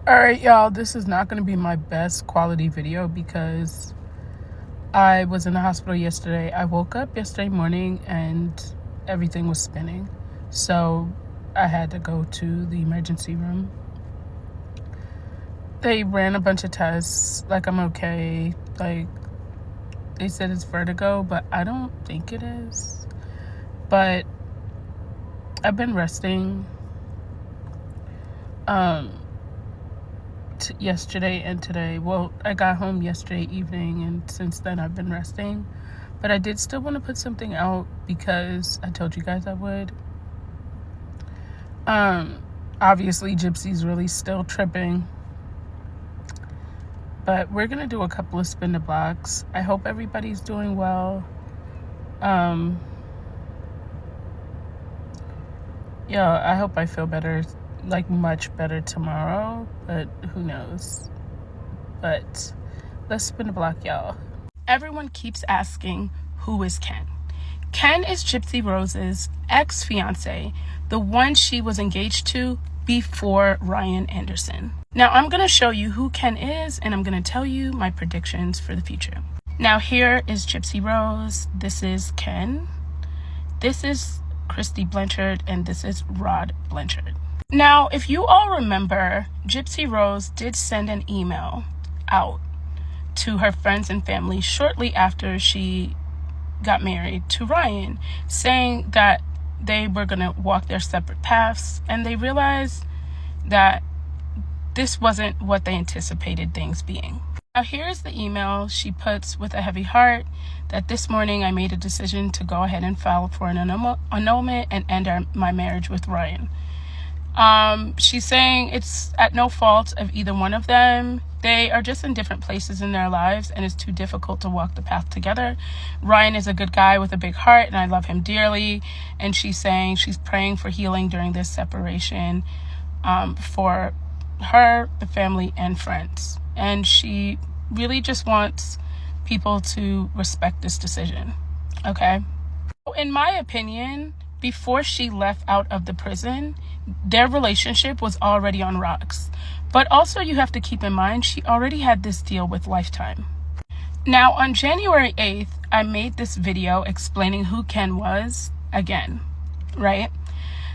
Alright, y'all, this is not going to be my best quality video because I was in the hospital yesterday. I woke up yesterday morning and everything was spinning. So I had to go to the emergency room. They ran a bunch of tests. Like, I'm okay. Like, they said it's vertigo, but I don't think it is. But I've been resting. Yesterday and today. Well, I got home yesterday evening, and since then I've been resting. But I did still want to put something out because I told you guys I would. Obviously Gypsy's really still tripping, but we're gonna do a couple of spin the blocks. I hope everybody's doing well. Yeah, I hope I feel better, like much better tomorrow, but who knows. But let's spin the block, y'all. Everyone keeps asking, who is Ken? Ken is Gypsy Rose's ex-fiance, the one she was engaged to before Ryan Anderson. Now I'm going to show you who Ken is, and I'm going to tell you my predictions for the future. Now here is Gypsy Rose. This is Ken. This is Christy Blanchard, and this is Rod Blanchard. Now, if you all remember, Gypsy Rose did send an email out to her friends and family shortly after she got married to Ryan, saying that they were going to walk their separate paths, and they realized that this wasn't what they anticipated things being. Now here's the email she puts with a heavy heart, that this morning I made a decision to go ahead and file for an annulment and end my marriage with Ryan. She's saying it's at no fault of either one of them. They are just in different places in their lives, and it's too difficult to walk the path together. Ryan is a good guy with a big heart, and I love him dearly. And she's saying she's praying for healing during this separation, for her, the family, and friends. And she really just wants people to respect this decision. Okay? In my opinion, before she left out of the prison, their relationship was already on rocks. But also you have to keep in mind, she already had this deal with Lifetime. Now on January 8th, I made this video explaining who Ken was again, right?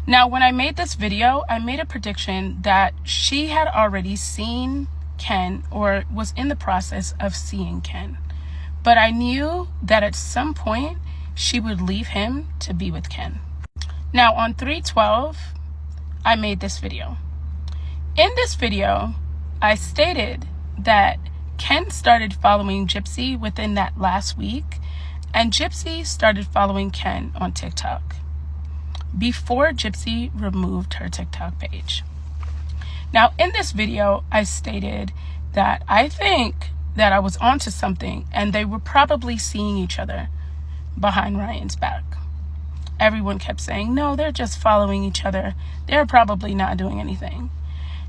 Now when I made this video, I made a prediction that she had already seen Ken, or was in the process of seeing Ken. But I knew that at some point she would leave him to be with Ken. Now on 3/12, I made this video. In this video, I stated that Ken started following Gypsy within that last week, and Gypsy started following Ken on TikTok before Gypsy removed her TikTok page. Now in this video, I stated that I think that I was onto something, and they were probably seeing each other behind Ryan's back. Everyone kept saying, no, they're just following each other. They're probably not doing anything.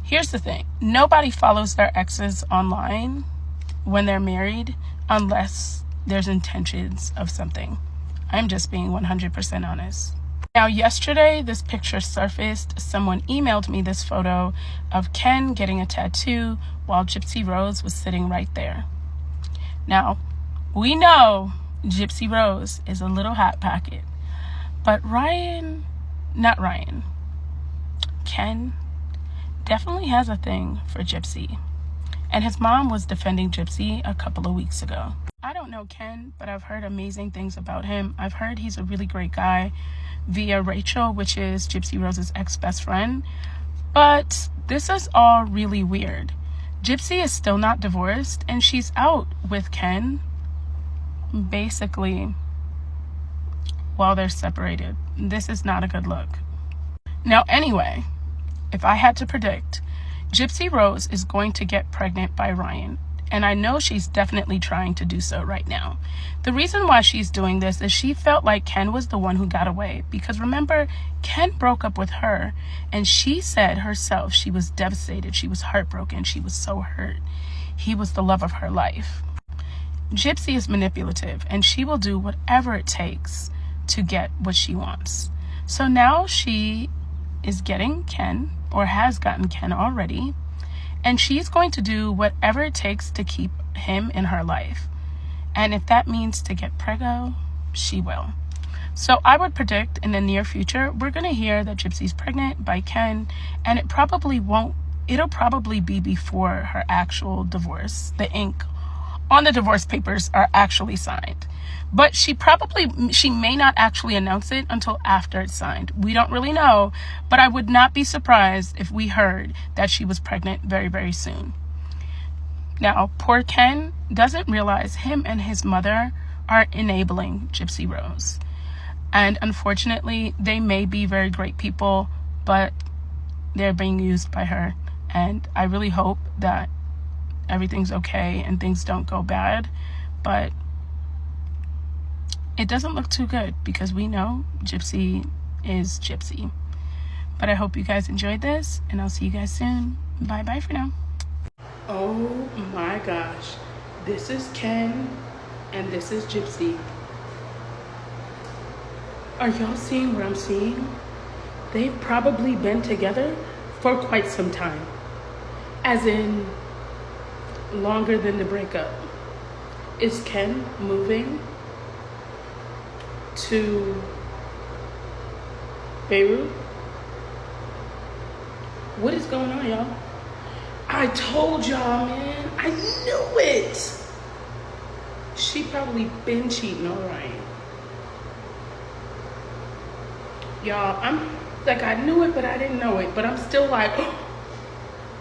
Here's the thing. Nobody follows their exes online when they're married unless there's intentions of something. I'm just being 100% honest. Now, yesterday, this picture surfaced. Someone emailed me this photo of Ken getting a tattoo while Gypsy Rose was sitting right there. Now, we know Gypsy Rose is a little hot pocket. But Ken definitely has a thing for Gypsy. And his mom was defending Gypsy a couple of weeks ago. I don't know Ken, but I've heard amazing things about him. I've heard he's a really great guy via Rachel, which is Gypsy Rose's ex-best friend. But this is all really weird. Gypsy is still not divorced, and she's out with Ken, basically, while they're separated. This is not a good look. Now, anyway, if I had to predict, Gypsy Rose is going to get pregnant by Ryan. And I know she's definitely trying to do so right now. The reason why she's doing this is she felt like Ken was the one who got away. Because remember, Ken broke up with her. And she said herself she was devastated. She was heartbroken. She was so hurt. He was the love of her life. Gypsy is manipulative, and she will do whatever it takes to get what she wants. So now she is getting Ken, or has gotten Ken already, And she's going to do whatever it takes to keep him in her life. And if that means to get preggo, she will. So I would predict in the near future, we're going to hear that Gypsy's pregnant by Ken, and it'll probably be before her actual divorce. The ink on the divorce papers are actually signed. But she may not actually announce it until after it's signed. We don't really know, but I would not be surprised if we heard that she was pregnant very, very soon. Now, poor Ken doesn't realize him and his mother are enabling Gypsy Rose. And unfortunately, they may be very great people, but they're being used by her. And I really hope that everything's okay and things don't go bad. But it doesn't look too good because we know Gypsy is Gypsy. But I hope you guys enjoyed this, and I'll see you guys soon. Bye-bye for now. Oh my gosh. This is Ken, and this is Gypsy. Are y'all seeing what I'm seeing? They've probably been together for quite some time. As in, longer than the breakup. Is Ken moving to Beirut? What is going on, y'all? I told y'all, man. I knew it. She probably been cheating, all right. Y'all, I'm like, I knew it, but I didn't know it. But I'm still like,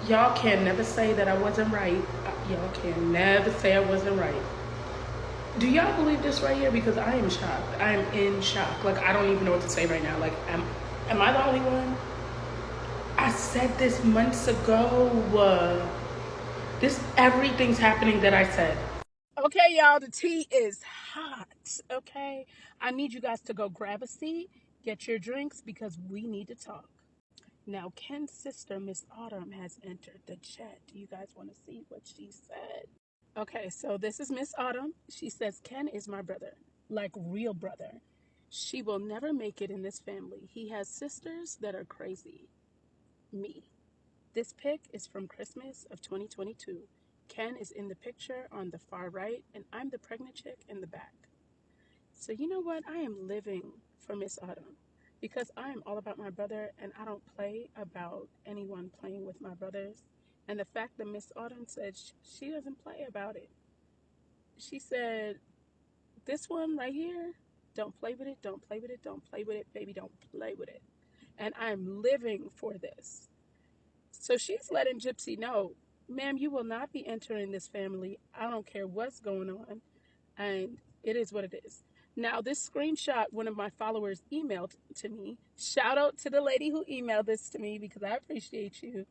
y'all can never say that I wasn't right. Y'all can never say I wasn't right. Do y'all believe this right here? Because I am shocked. I am in shock. Like, I don't even know what to say right now. Like, am I the only one? I said this months ago. Everything's happening that I said. Okay, y'all, the tea is hot, okay? I need you guys to go grab a seat, get your drinks, because we need to talk. Now, Ken's sister, Miss Autumn, has entered the chat. Do you guys want to see what she said? Okay, so this is Miss Autumn. She says, Ken is my brother, like real brother. She will never make it in this family. He has sisters that are crazy. Me. This pic is from Christmas of 2022. Ken is in the picture on the far right, and I'm the pregnant chick in the back. So you know what? I am living for Miss Autumn because I am all about my brother, and I don't play about anyone playing with my brothers. And the fact that Miss Autumn said she doesn't play about it. She said, this one right here, don't play with it, don't play with it, don't play with it, baby, don't play with it. And I'm living for this. So she's letting Gypsy know, ma'am, you will not be entering this family. I don't care what's going on. And it is what it is. Now, this screenshot, one of my followers emailed to me. Shout out to the lady who emailed this to me because I appreciate you.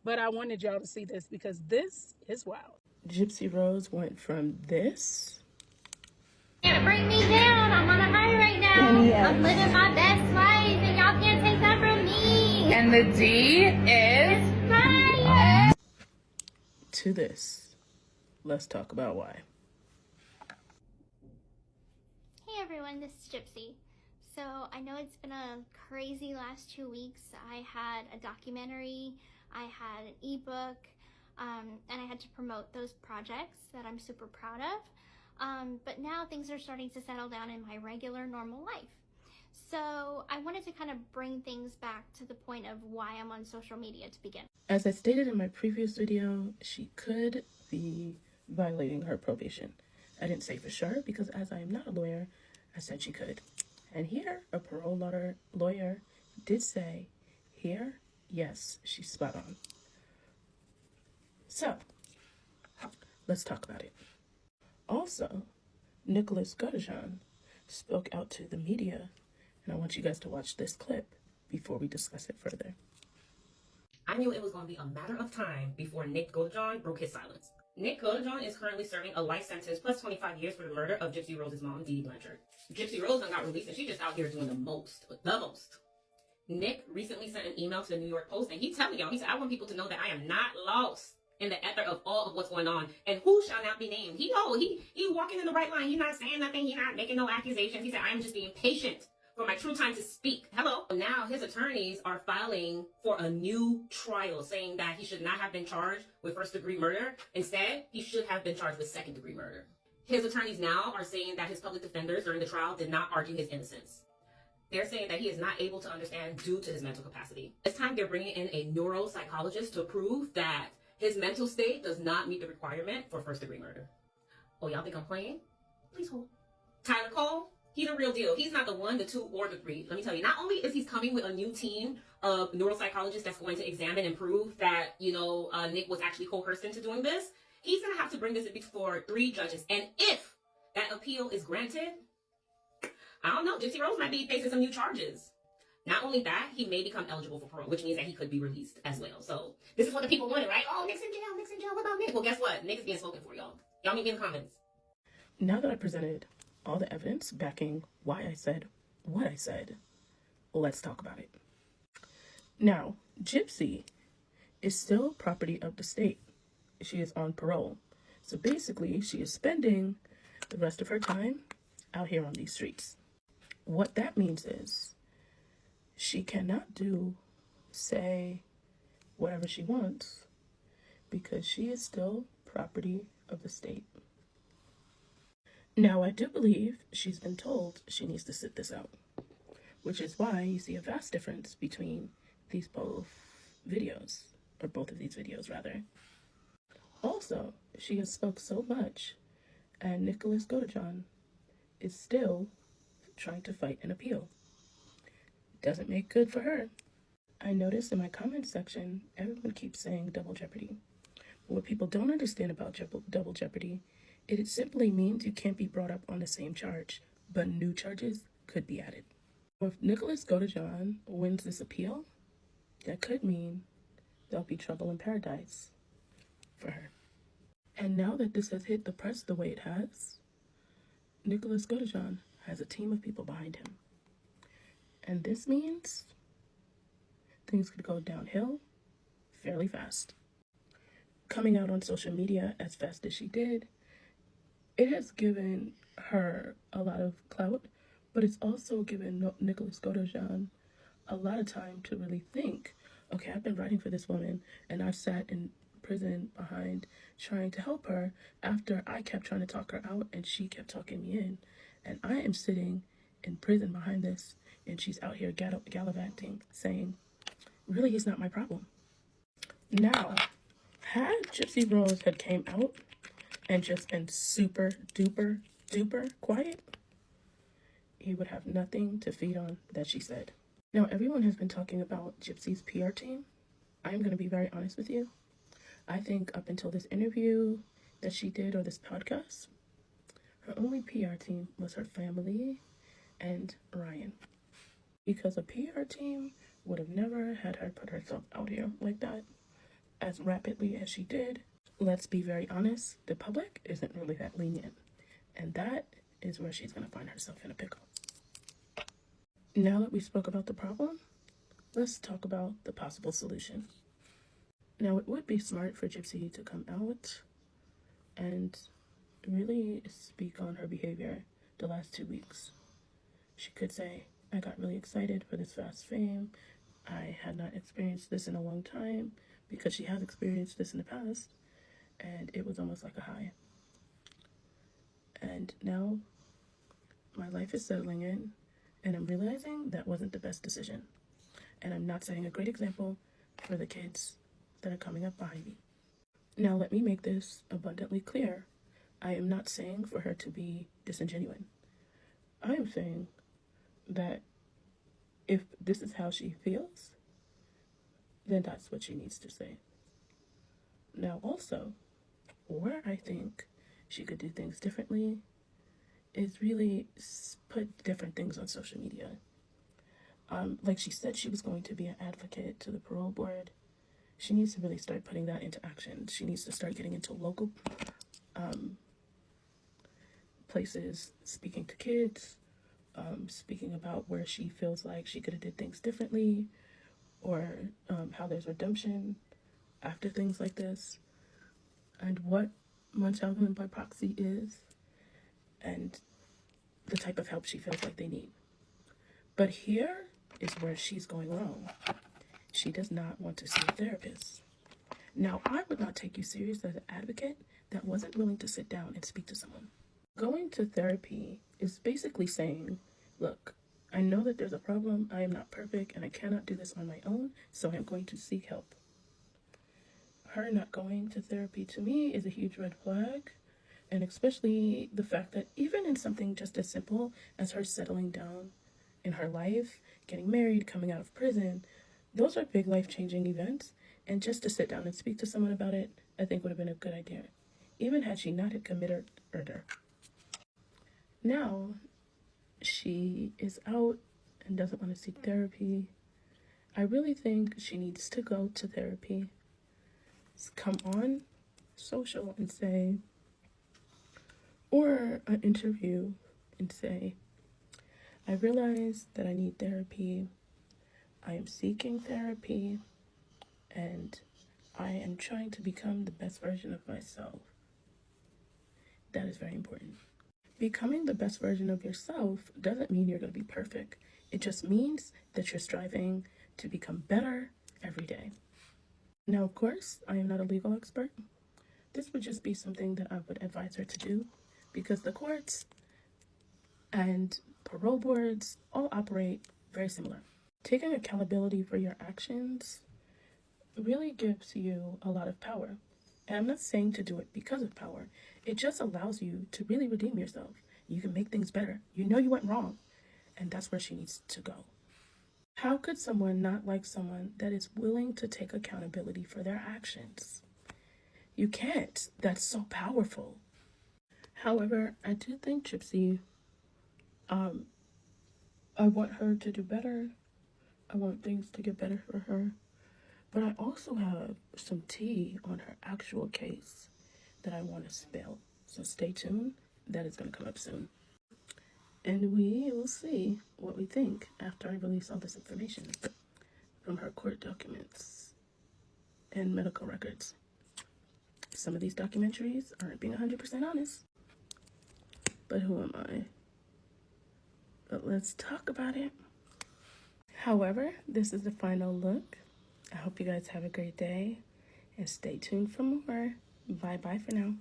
But I wanted y'all to see this because this is wild. Gypsy Rose went from this. Can't bring me down. I'm on a high right now. Yeah. I'm living my best life, and y'all can't take that from me. And the D is fire. To this. Let's talk about why. Hey everyone, this is Gypsy. So I know it's been a crazy last 2 weeks. I had a documentary, I had an ebook, and I had to promote those projects that I'm super proud of. But now things are starting to settle down in my regular, normal life. So I wanted to kind of bring things back to the point of why I'm on social media to begin. As I stated in my previous video, she could be violating her probation. I didn't say for sure because as I am not a lawyer, I said she could. And here, a parole lawyer did say, here, yes, she's spot on. So, let's talk about it. Also, Nicholas Godejohn spoke out to the media, and I want you guys to watch this clip before we discuss it further. I knew it was going to be a matter of time before Nick Godejohn broke his silence. Nick Godejohn is currently serving a life sentence plus 25 years for the murder of Gypsy Rose's mom, Dee Blanchard. Gypsy Rose got released and she's just out here doing the most. Nick recently sent an email to the New York Post and he telling y'all, he said, I want people to know that I am not lost in the ether of all of what's going on and who shall not be named. He walking in the right line. He's not saying nothing. He's not making no accusations. He said, I am just being patient for my true time to speak. Hello. Now his attorneys are filing for a new trial, saying that he should not have been charged with first-degree murder. Instead, he should have been charged with second-degree murder. His attorneys now are saying that his public defenders during the trial did not argue his innocence. They're saying that he is not able to understand due to his mental capacity. This time they're bringing in a neuropsychologist to prove that his mental state does not meet the requirement for first-degree murder. Oh, y'all think I'm playing? Please hold. Tyler Cole, he's a real deal. He's not the 1, the 2, or the 3. Let me tell you, not only is he coming with a new team of neuropsychologists that's going to examine and prove that, Nick was actually coerced into doing this, he's going to have to bring this before 3 judges. And if that appeal is granted, I don't know, Gypsy Rose might be facing some new charges. Not only that, he may become eligible for parole, which means that he could be released as well. So this is what the people wanted, right? Oh, Nick's in jail, what about Nick? Well, guess what? Nick is being spoken for, y'all. Y'all meet me in the comments. Now that I presented all the evidence backing why I said what I said, let's talk about it. Now, Gypsy is still property of the state. She is on parole. So basically, she is spending the rest of her time out here on these streets. What that means is she cannot say whatever she wants because she is still property of the state. Now, I do believe she's been told she needs to sit this out, which is why you see a vast difference between both of these videos, rather. Also, she has spoke so much, and Godejohn is still trying to fight an appeal. Doesn't make good for her. I noticed in my comment section, everyone keeps saying double jeopardy. But what people don't understand about double jeopardy, it simply means you can't be brought up on the same charge, but new charges could be added. If Godejohn wins this appeal, that could mean there'll be trouble in paradise for her. And now that this has hit the press the way it has, Godejohn has a team of people behind him. And this means things could go downhill fairly fast. Coming out on social media as fast as she did, it has given her a lot of clout, but it's also given Godejohn a lot of time to really think, okay, I've been writing for this woman and I've sat in prison behind trying to help her after I kept trying to talk her out and she kept talking me in. And I am sitting in prison behind this and she's out here gallivanting, saying, really, he's not my problem. Now, had Gypsy Rose had came out and just been super duper quiet, he would have nothing to feed on that she said. Now, everyone has been talking about Gypsy's PR team. I'm going to be very honest with you. I think up until this interview that she did, or this podcast, her only PR team was her family and Ryan. Because a PR team would have never had her put herself out here like that as rapidly as she did. Let's be very honest, the public isn't really that lenient. And that is where she's going to find herself in a pickle. Now that we spoke about the problem, let's talk about the possible solution. Now, it would be smart for Gypsy to come out and really speak on her behavior the last 2 weeks. She could say, I got really excited for this fast fame. I had not experienced this in a long time, because she has experienced this in the past, and it was almost like a high. And now my life is settling in, and I'm realizing that wasn't the best decision. And I'm not setting a great example for the kids that are coming up behind me. Now, let me make this abundantly clear. I am not saying for her to be disingenuous. I am saying that if this is how she feels, then that's what she needs to say. Now, also, where I think she could do things differently is really put different things on social media. Like she said, she was going to be an advocate to the parole board. She needs to really start putting that into action. She needs to start getting into local places, speaking to kids, speaking about where she feels like she could have did things differently, or how there's redemption after things like this, and what Munchausen by proxy is, and the type of help she feels like they need. But here is where she's going wrong. She does not want to see a therapist. Now, I would not take you serious as an advocate that wasn't willing to sit down and speak to someone. Going to therapy is basically saying, look, I know that there's a problem, I am not perfect, and I cannot do this on my own, so I'm going to seek help. Her not going to therapy to me is a huge red flag, and especially the fact that even in something just as simple as her settling down in her life, getting married, coming out of prison, those are big life-changing events, and just to sit down and speak to someone about it, I think would have been a good idea, even had she not had committed murder. Now, she is out and doesn't want to seek therapy. I really think she needs to go to therapy. Come on social and say, or an interview and say, I realize that I need therapy. I am seeking therapy, and I am trying to become the best version of myself. That is very important. Becoming the best version of yourself doesn't mean you're going to be perfect. It just means that you're striving to become better every day. Now, of course, I am not a legal expert. This would just be something that I would advise her to do because the courts and parole boards all operate very similar. Taking accountability for your actions really gives you a lot of power. And I'm not saying to do it because of power. It just allows you to really redeem yourself. You can make things better. You know you went wrong. And that's where she needs to go. How could someone not like someone that is willing to take accountability for their actions? You can't. That's so powerful. However, I do think Gypsy, I want her to do better. I want things to get better for her. But I also have some tea on her actual case that I want to spill. So stay tuned. That is going to come up soon. And we will see what we think after I release all this information from her court documents and medical records. Some of these documentaries aren't being 100% honest. But who am I? But let's talk about it. However, this is the final look. I hope you guys have a great day and stay tuned for more. Bye-bye for now.